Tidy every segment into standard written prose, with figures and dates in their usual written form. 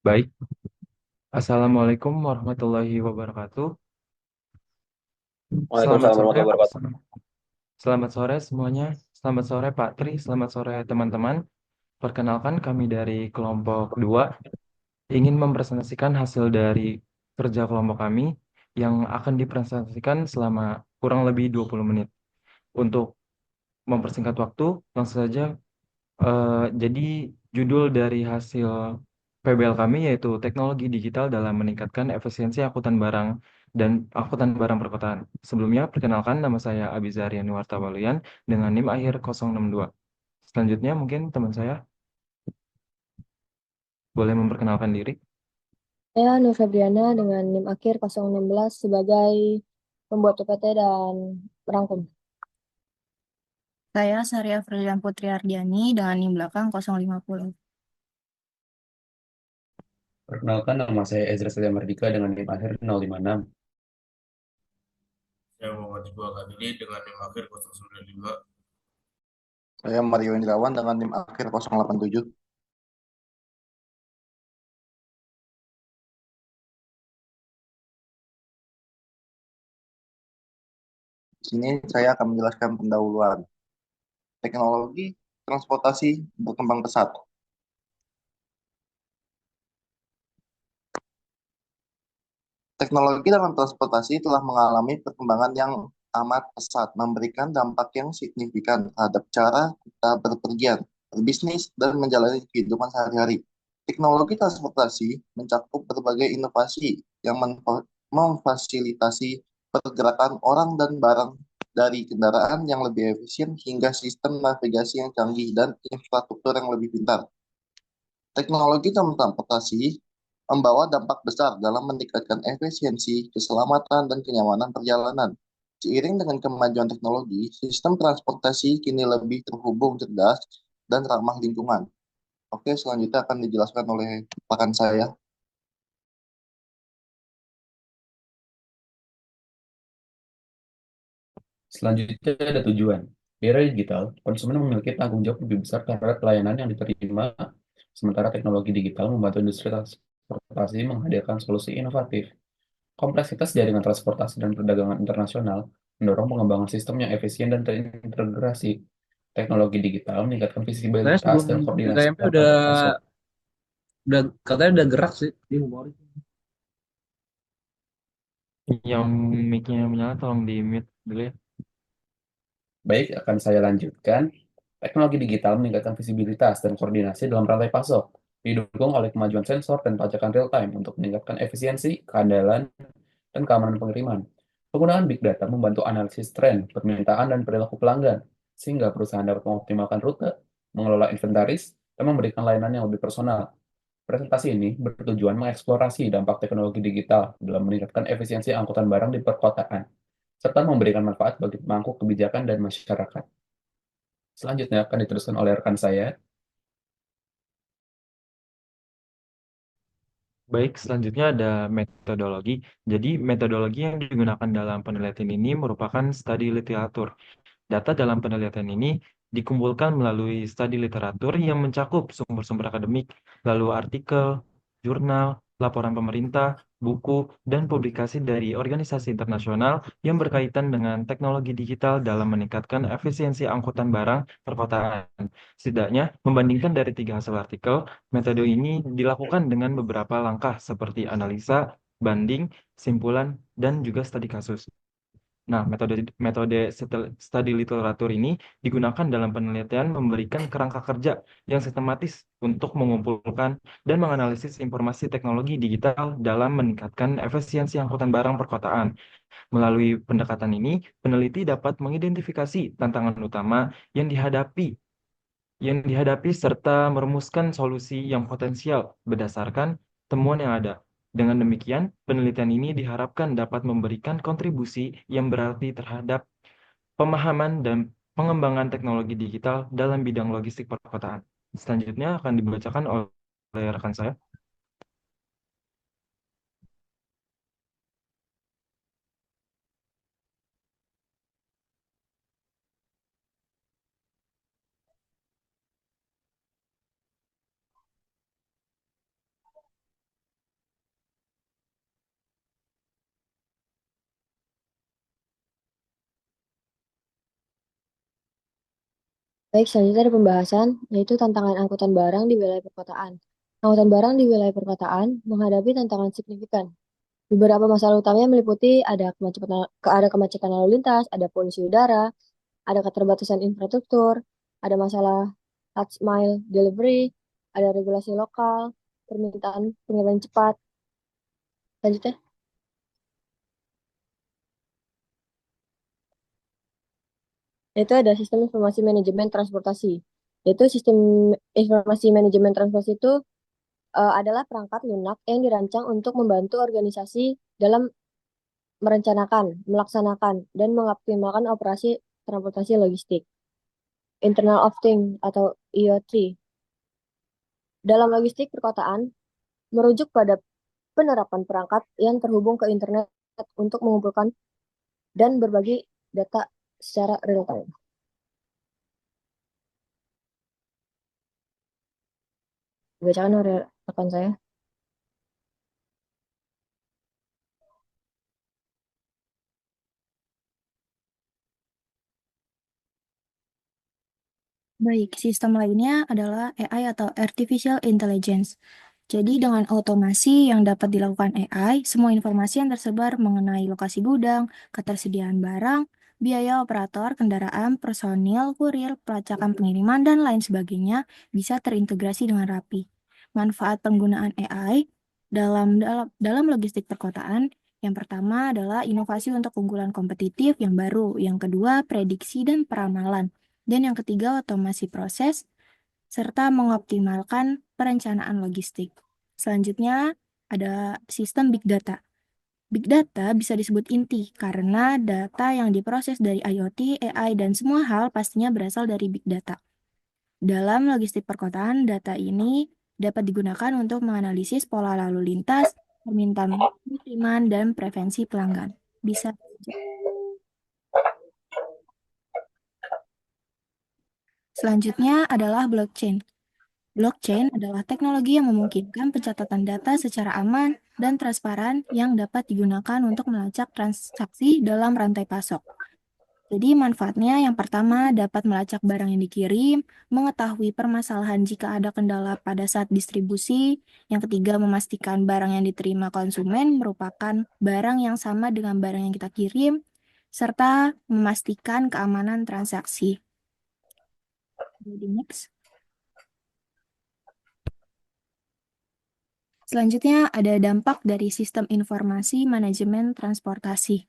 Baik, Assalamualaikum warahmatullahi wabarakatuh. Selamat Waalaikumsalam sore, warahmatullahi Pak. wabarakatuh. Selamat sore semuanya. Selamat sore, Pak Tri. Selamat sore, teman-teman. Perkenalkan, kami dari kelompok 2 ingin mempresentasikan hasil dari kerja kelompok kami yang akan dipresentasikan selama kurang lebih 20 menit. Untuk mempersingkat waktu, langsung saja. Jadi judul dari hasil PBL kami yaitu teknologi digital dalam meningkatkan efisiensi angkutan barang dan angkutan barang perkotaan. Sebelumnya, perkenalkan nama saya Abizar Yanuarta Waluyan dengan NIM akhir 062. Selanjutnya mungkin teman saya boleh memperkenalkan diri. Saya Nur Febriana dengan NIM akhir 016 sebagai pembuat UPT dan merangkum. Saya Saria Frilian Putri Ardiani dengan NIM belakang 050. Perkenalkan, nama saya Ezra Setia Mardika dengan NIM akhir 056. Saya Muhammad Iqbal Kadiri dengan NIM akhir 095. Saya Mario Indrawan dengan NIM akhir 087. Di sini saya akan menjelaskan pendahuluan. Teknologi transportasi berkembang pesat. Teknologi dalam transportasi telah mengalami perkembangan yang amat pesat, memberikan dampak yang signifikan terhadap cara kita berpergian, berbisnis, dan menjalani kehidupan sehari-hari. Teknologi transportasi mencakup berbagai inovasi yang memfasilitasi pergerakan orang dan barang dari kendaraan yang lebih efisien hingga sistem navigasi yang canggih dan infrastruktur yang lebih pintar. Teknologi dalam transportasi membawa dampak besar dalam meningkatkan efisiensi, keselamatan, dan kenyamanan perjalanan. Seiring dengan kemajuan teknologi, sistem transportasi kini lebih terhubung, cerdas, dan ramah lingkungan. Oke, selanjutnya akan dijelaskan oleh rekan saya. Selanjutnya ada tujuan. Di era digital, konsumen memiliki tanggung jawab lebih besar terhadap pelayanan yang diterima, sementara teknologi digital membantu industri transportasi menghadirkan solusi inovatif. Kompleksitas jaringan transportasi dan perdagangan internasional mendorong pengembangan sistem yang efisien dan terintegrasi. Teknologi digital meningkatkan Saya visibilitas sebelum dan koordinasi PTMP antar pasok. udah katanya udah gerak sih di humoris. Yang mic-nya menyala tolong di mute dulu ya. Baik, akan saya lanjutkan. Teknologi digital meningkatkan visibilitas dan koordinasi dalam rantai pasok, didukung oleh kemajuan sensor dan pajakan real-time untuk meningkatkan efisiensi, keandalan, dan keamanan pengiriman. Penggunaan big data membantu analisis tren, permintaan, dan perilaku pelanggan, sehingga perusahaan dapat mengoptimalkan rute, mengelola inventaris, dan memberikan layanan yang lebih personal. Presentasi ini bertujuan mengeksplorasi dampak teknologi digital dalam meningkatkan efisiensi angkutan barang di perkotaan, serta memberikan manfaat bagi pemangku kebijakan dan masyarakat. Selanjutnya akan diteruskan oleh rekan saya. Baik, selanjutnya ada metodologi. Jadi, metodologi yang digunakan dalam penelitian ini merupakan studi literatur. Data dalam penelitian ini dikumpulkan melalui studi literatur yang mencakup sumber-sumber akademik, lalu artikel, jurnal, laporan pemerintah, buku, dan publikasi dari organisasi internasional yang berkaitan dengan teknologi digital dalam meningkatkan efisiensi angkutan barang perkotaan. Setidaknya, membandingkan dari 3 hasil artikel, metode ini dilakukan dengan beberapa langkah seperti analisa, banding, simpulan, dan juga studi kasus. Nah, metode metode studi literatur ini digunakan dalam penelitian memberikan kerangka kerja yang sistematis untuk mengumpulkan dan menganalisis informasi teknologi digital dalam meningkatkan efisiensi angkutan barang perkotaan. Melalui pendekatan ini, peneliti dapat mengidentifikasi tantangan utama yang dihadapi serta merumuskan solusi yang potensial berdasarkan temuan yang ada. Dengan demikian, penelitian ini diharapkan dapat memberikan kontribusi yang berarti terhadap pemahaman dan pengembangan teknologi digital dalam bidang logistik perkotaan. Selanjutnya akan dibacakan oleh rekan saya. Baik, selanjutnya ada pembahasan, yaitu tantangan angkutan barang di wilayah perkotaan. Angkutan barang di wilayah perkotaan menghadapi tantangan signifikan. Beberapa masalah utamanya meliputi ada kemacetan lalu lintas, ada polusi udara, ada keterbatasan infrastruktur, ada masalah last mile delivery, ada regulasi lokal, permintaan pengiriman cepat. Selanjutnya, itu ada sistem informasi manajemen transportasi. Yaitu sistem informasi manajemen transportasi itu adalah perangkat lunak yang dirancang untuk membantu organisasi dalam merencanakan, melaksanakan, dan mengoptimalkan operasi transportasi logistik. Internal of Things atau IoT. Dalam logistik perkotaan, merujuk pada penerapan perangkat yang terhubung ke internet untuk mengumpulkan dan berbagi data secara real time. Bacakan oleh rekan saya. Baik, sistem lainnya adalah AI atau Artificial Intelligence. Jadi dengan otomasi yang dapat dilakukan AI, semua informasi yang tersebar mengenai lokasi gudang, ketersediaan barang, biaya operator, kendaraan, personil, kurir, pelacakan pengiriman, dan lain sebagainya bisa terintegrasi dengan rapi. Manfaat penggunaan AI dalam logistik perkotaan, yang pertama adalah inovasi untuk keunggulan kompetitif yang baru, yang kedua prediksi dan peramalan, dan yang ketiga otomasi proses, serta mengoptimalkan perencanaan logistik. Selanjutnya, ada sistem Big Data. Big Data bisa disebut inti karena data yang diproses dari IoT, AI, dan semua hal pastinya berasal dari Big Data. Dalam logistik perkotaan, data ini dapat digunakan untuk menganalisis pola lalu lintas, permintaan pengiriman, dan prevensi pelanggan. Bisa. Selanjutnya adalah blockchain. Blockchain adalah teknologi yang memungkinkan pencatatan data secara aman dan transparan yang dapat digunakan untuk melacak transaksi dalam rantai pasok. Jadi manfaatnya yang pertama dapat melacak barang yang dikirim, mengetahui permasalahan jika ada kendala pada saat distribusi. Yang ketiga memastikan barang yang diterima konsumen merupakan barang yang sama dengan barang yang kita kirim, serta memastikan keamanan transaksi. Jadi next. Selanjutnya ada dampak dari sistem informasi manajemen transportasi.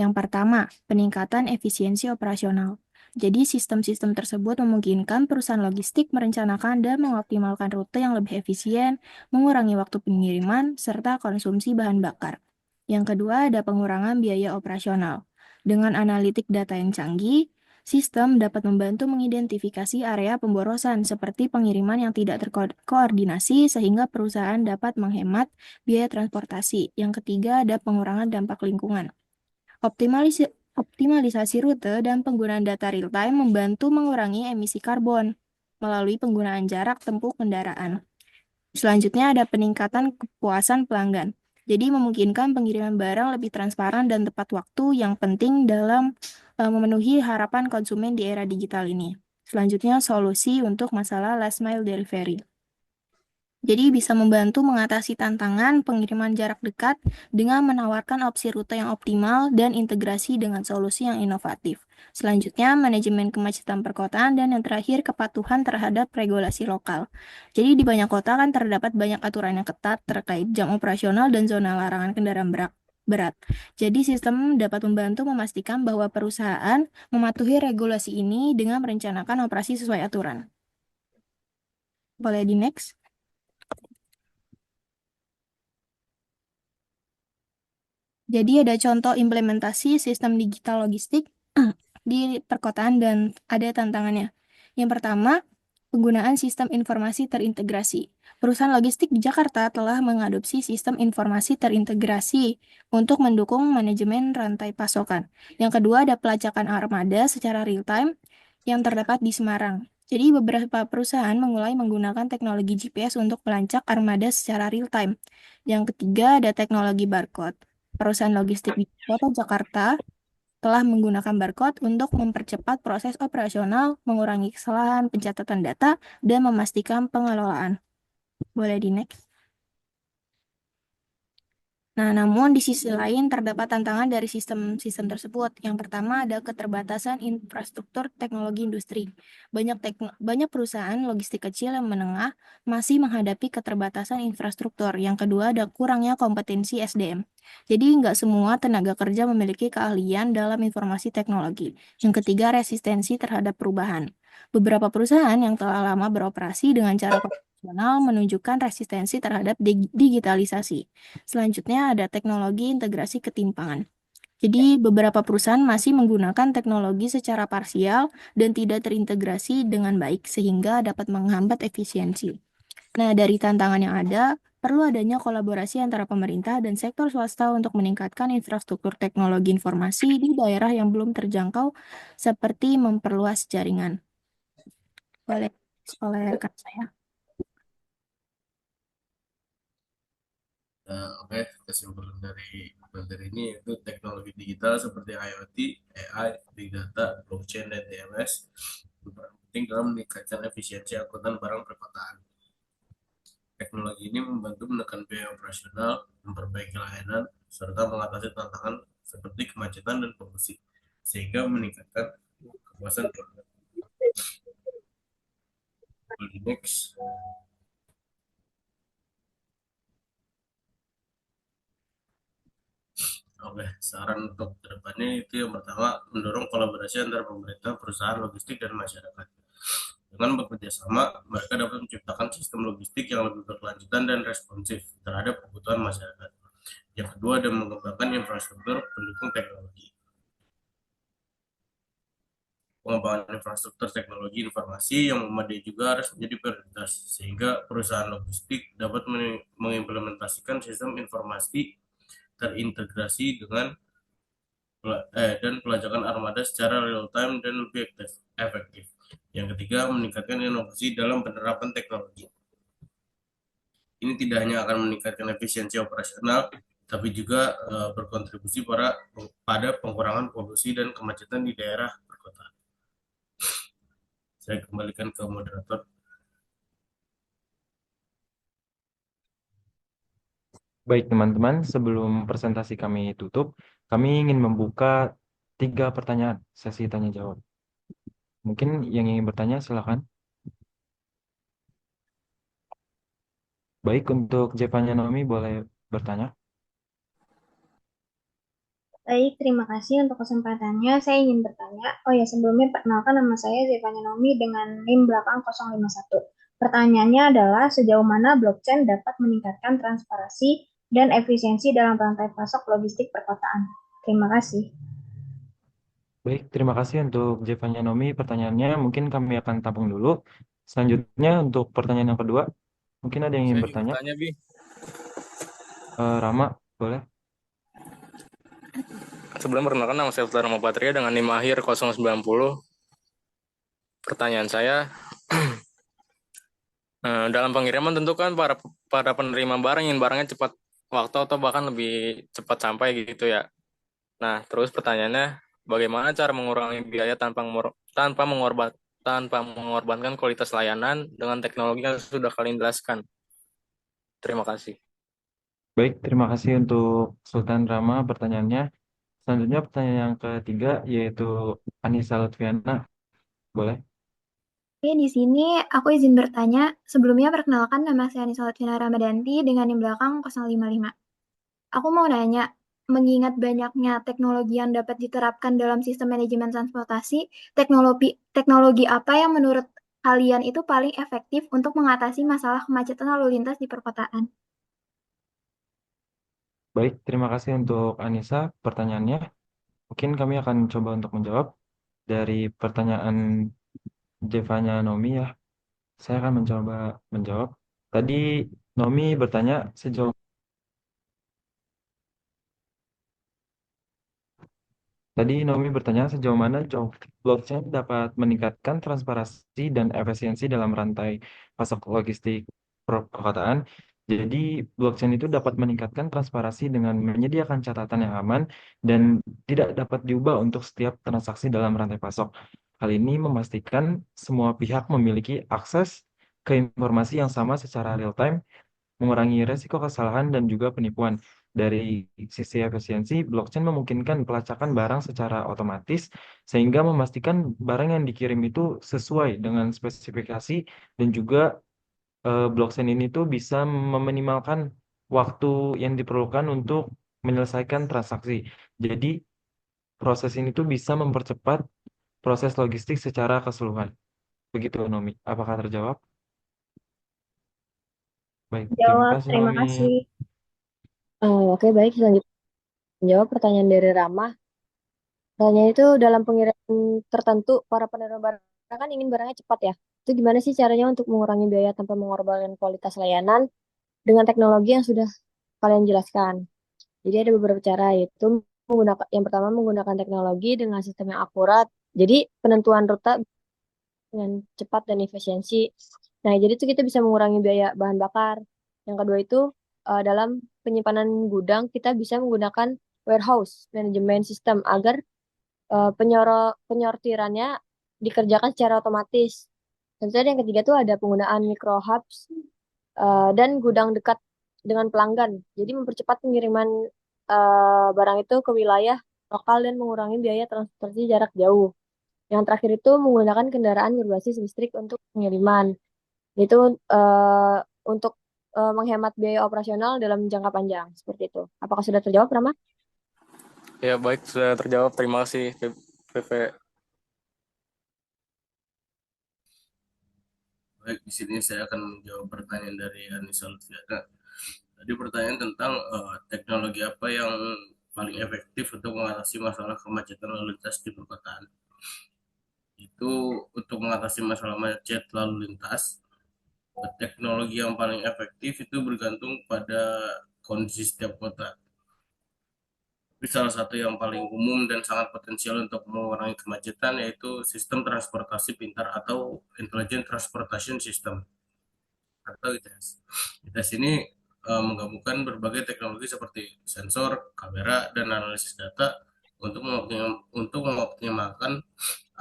Yang pertama, peningkatan efisiensi operasional. Jadi sistem-sistem tersebut memungkinkan perusahaan logistik merencanakan dan mengoptimalkan rute yang lebih efisien, mengurangi waktu pengiriman, serta konsumsi bahan bakar. Yang kedua, ada pengurangan biaya operasional. Dengan analitik data yang canggih, sistem dapat membantu mengidentifikasi area pemborosan seperti pengiriman yang tidak terkoordinasi sehingga perusahaan dapat menghemat biaya transportasi. Yang ketiga, ada pengurangan dampak lingkungan. Optimalisasi rute dan penggunaan data real-time membantu mengurangi emisi karbon melalui penggunaan jarak tempuh kendaraan. Selanjutnya ada peningkatan kepuasan pelanggan. Jadi memungkinkan pengiriman barang lebih transparan dan tepat waktu yang penting dalam memenuhi harapan konsumen di era digital ini. Selanjutnya solusi untuk masalah last mile delivery. Jadi bisa membantu mengatasi tantangan pengiriman jarak dekat dengan menawarkan opsi rute yang optimal dan integrasi dengan solusi yang inovatif. Selanjutnya, manajemen kemacetan perkotaan dan yang terakhir kepatuhan terhadap regulasi lokal. Jadi di banyak kota kan terdapat banyak aturan yang ketat terkait jam operasional dan zona larangan kendaraan berat. Jadi sistem dapat membantu memastikan bahwa perusahaan mematuhi regulasi ini dengan merencanakan operasi sesuai aturan. Boleh di next? Jadi ada contoh implementasi sistem digital logistik di perkotaan dan ada tantangannya. Yang pertama, penggunaan sistem informasi terintegrasi. Perusahaan logistik di Jakarta telah mengadopsi sistem informasi terintegrasi untuk mendukung manajemen rantai pasokan. Yang kedua, ada pelacakan armada secara real-time yang terdapat di Semarang. Jadi beberapa perusahaan mulai menggunakan teknologi GPS untuk melacak armada secara real-time. Yang ketiga, ada teknologi barcode. Perusahaan logistik di Kota Jakarta telah menggunakan barcode untuk mempercepat proses operasional, mengurangi kesalahan pencatatan data, dan memastikan pengelolaan. Boleh di next. Nah, namun di sisi lain terdapat tantangan dari sistem-sistem tersebut. Yang pertama ada keterbatasan infrastruktur teknologi industri. Banyak perusahaan logistik kecil yang menengah masih menghadapi keterbatasan infrastruktur. Yang kedua ada kurangnya kompetensi SDM. Jadi nggak semua tenaga kerja memiliki keahlian dalam informasi teknologi. Yang ketiga resistensi terhadap perubahan. Beberapa perusahaan yang telah lama beroperasi dengan cara konvensional menunjukkan resistensi terhadap digitalisasi. Selanjutnya ada teknologi integrasi ketimpangan. Jadi beberapa perusahaan masih menggunakan teknologi secara parsial dan tidak terintegrasi dengan baik sehingga dapat menghambat efisiensi. Nah, dari tantangan yang ada, perlu adanya kolaborasi antara pemerintah dan sektor swasta untuk meningkatkan infrastruktur teknologi informasi di daerah yang belum terjangkau seperti memperluas jaringan. Boleh oleh rekan saya. Oke, kesimpulan dari materi ini yaitu teknologi digital seperti IoT, AI, Big Data, Blockchain, dan DMS berperan penting dalam meningkatkan efisiensi angkutan barang perkotaan. Teknologi ini membantu menekan biaya operasional, memperbaiki layanan, serta mengatasi tantangan seperti kemacetan dan polusi, sehingga meningkatkan kepuasan pelanggan. Next. Oke, saran untuk kedepannya itu yang pertama, mendorong kolaborasi antara pemerintah, perusahaan logistik, dan masyarakat. Dengan bekerja sama, mereka dapat menciptakan sistem logistik yang lebih berkelanjutan dan responsif terhadap kebutuhan masyarakat. Yang kedua, ada mengembangkan infrastruktur pendukung teknologi. Pengembangan infrastruktur teknologi informasi yang memadai juga harus menjadi prioritas, sehingga perusahaan logistik dapat mengimplementasikan sistem informasi terintegrasi dan pelacakan armada secara real time dan lebih efektif. Yang ketiga, meningkatkan inovasi dalam penerapan teknologi. Ini tidak hanya akan meningkatkan efisiensi operasional, tapi juga berkontribusi pada pengurangan polusi dan kemacetan di daerah perkotaan. Saya kembalikan ke moderator. Baik teman-teman, sebelum presentasi kami tutup, kami ingin membuka 3 pertanyaan sesi tanya jawab. Mungkin yang ingin bertanya silakan. Baik, untuk Jevanya Nomi boleh bertanya. Baik, terima kasih untuk kesempatannya. Saya ingin bertanya. Oh ya, sebelumnya perkenalkan nama saya Zevanya Nomi dengan NIM belakang 051. Pertanyaannya adalah sejauh mana blockchain dapat meningkatkan transparansi dan efisiensi dalam rantai pasok logistik perkotaan. Terima kasih. Baik, terima kasih untuk Jevanya Nomi pertanyaannya. Mungkin kami akan tampung dulu. Selanjutnya untuk pertanyaan yang kedua, mungkin ada yang ingin Saya bertanya. bertanya, Bi. Rama, boleh? Sebelum perkenalkan, nama saya Rama Patria dengan NIM akhir 090. Pertanyaan saya, dalam pengiriman tentu kan para penerima barang ingin barangnya cepat waktu atau bahkan lebih cepat sampai gitu ya. Nah, terus pertanyaannya, bagaimana cara mengurangi biaya tanpa mengorbankan kualitas layanan dengan teknologi yang sudah kalian jelaskan? Terima kasih. Baik, terima kasih untuk Sultan Rama pertanyaannya. Selanjutnya pertanyaan yang ketiga yaitu Anissa Lutfiana. Boleh? Oke, di sini aku izin bertanya. Sebelumnya perkenalkan nama saya Anissa Latvina Ramadanti dengan yang belakang 055. Aku mau nanya, mengingat banyaknya teknologi yang dapat diterapkan dalam sistem manajemen transportasi, teknologi apa yang menurut kalian itu paling efektif untuk mengatasi masalah kemacetan lalu lintas di perkotaan? Baik, terima kasih untuk Anissa pertanyaannya. Mungkin kami akan coba untuk menjawab dari pertanyaan Jevanya Nomi ya. Saya akan mencoba menjawab. Tadi Nomi bertanya sejauh mana blockchain dapat meningkatkan transparansi dan efisiensi dalam rantai pasok logistik perkotaan. Jadi, blockchain itu dapat meningkatkan transparansi dengan menyediakan catatan yang aman dan tidak dapat diubah untuk setiap transaksi dalam rantai pasok. Hal ini memastikan semua pihak memiliki akses ke informasi yang sama secara real time, mengurangi resiko kesalahan dan juga penipuan. Dari sisi efisiensi, blockchain memungkinkan pelacakan barang secara otomatis sehingga memastikan barang yang dikirim itu sesuai dengan spesifikasi dan juga blockchain ini tuh bisa meminimalkan waktu yang diperlukan untuk menyelesaikan transaksi. Jadi proses ini tuh bisa mempercepat proses logistik secara keseluruhan. Begitu, Nomi. Apakah terjawab? Baik, terima Jawab, kasih, terima Nomi. kasih. Oke, baik. Selanjutnya menjawab pertanyaan dari Rama. Pertanyaan itu dalam pengiriman tertentu, para penerima barang kan ingin barangnya cepat ya. Itu gimana sih caranya untuk mengurangi biaya tanpa mengorbankan kualitas layanan dengan teknologi yang sudah kalian jelaskan? Jadi ada beberapa cara, yaitu menggunakan yang pertama menggunakan teknologi dengan sistem yang akurat. Jadi penentuan rute dengan cepat dan efisiensi. Nah, jadi itu kita bisa mengurangi biaya bahan bakar. Yang kedua itu dalam penyimpanan gudang kita bisa menggunakan warehouse management system agar penyortirannya dikerjakan secara otomatis. Tentu saja yang ketiga tuh ada penggunaan micro hubs dan gudang dekat dengan pelanggan. Jadi mempercepat pengiriman barang itu ke wilayah lokal dan mengurangi biaya transportasi jarak jauh. Yang terakhir itu menggunakan kendaraan berbasis listrik untuk pengiriman. Itu untuk menghemat biaya operasional dalam jangka panjang. Seperti itu. Apakah sudah terjawab, Rama? Ya, baik, sudah terjawab. Terima kasih, PP. Baik, di sini saya akan menjawab pertanyaan dari Anissa Lutfiana. Tadi pertanyaan tentang teknologi apa yang paling efektif untuk mengatasi masalah kemacetan lalu lintas di perkotaan. Itu untuk mengatasi masalah macet lalu lintas, teknologi yang paling efektif itu bergantung pada kondisi setiap kota. Tapi salah satu yang paling umum dan sangat potensial untuk mengurangi kemacetan yaitu sistem transportasi pintar atau Intelligent Transportation System atau ITS. ITS ini menggabungkan berbagai teknologi seperti sensor, kamera, dan analisis data untuk mengoptimalkan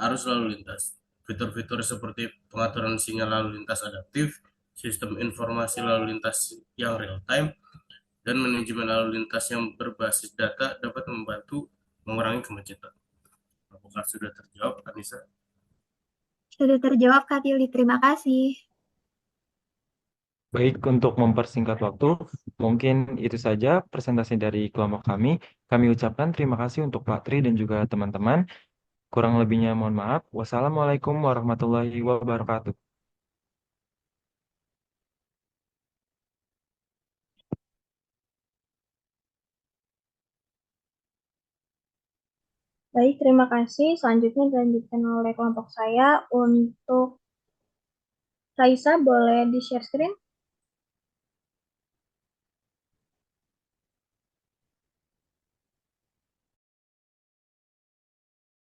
arus lalu lintas. Fitur-fitur seperti pengaturan sinyal lalu lintas adaptif, sistem informasi lalu lintas yang real time, dan manajemen lalu lintas yang berbasis data dapat membantu mengurangi kemacetan. Apakah sudah terjawab, Anissa? Sudah terjawab, Kak Tili. Terima kasih. Baik, untuk mempersingkat waktu, mungkin itu saja presentasi dari kelompok kami. Kami ucapkan terima kasih untuk Pak Tri dan juga teman-teman. Kurang lebihnya mohon maaf. Wassalamualaikum warahmatullahi wabarakatuh. Baik, terima kasih. Selanjutnya dilanjutkan oleh kelompok saya untuk Raisa, boleh di-share screen?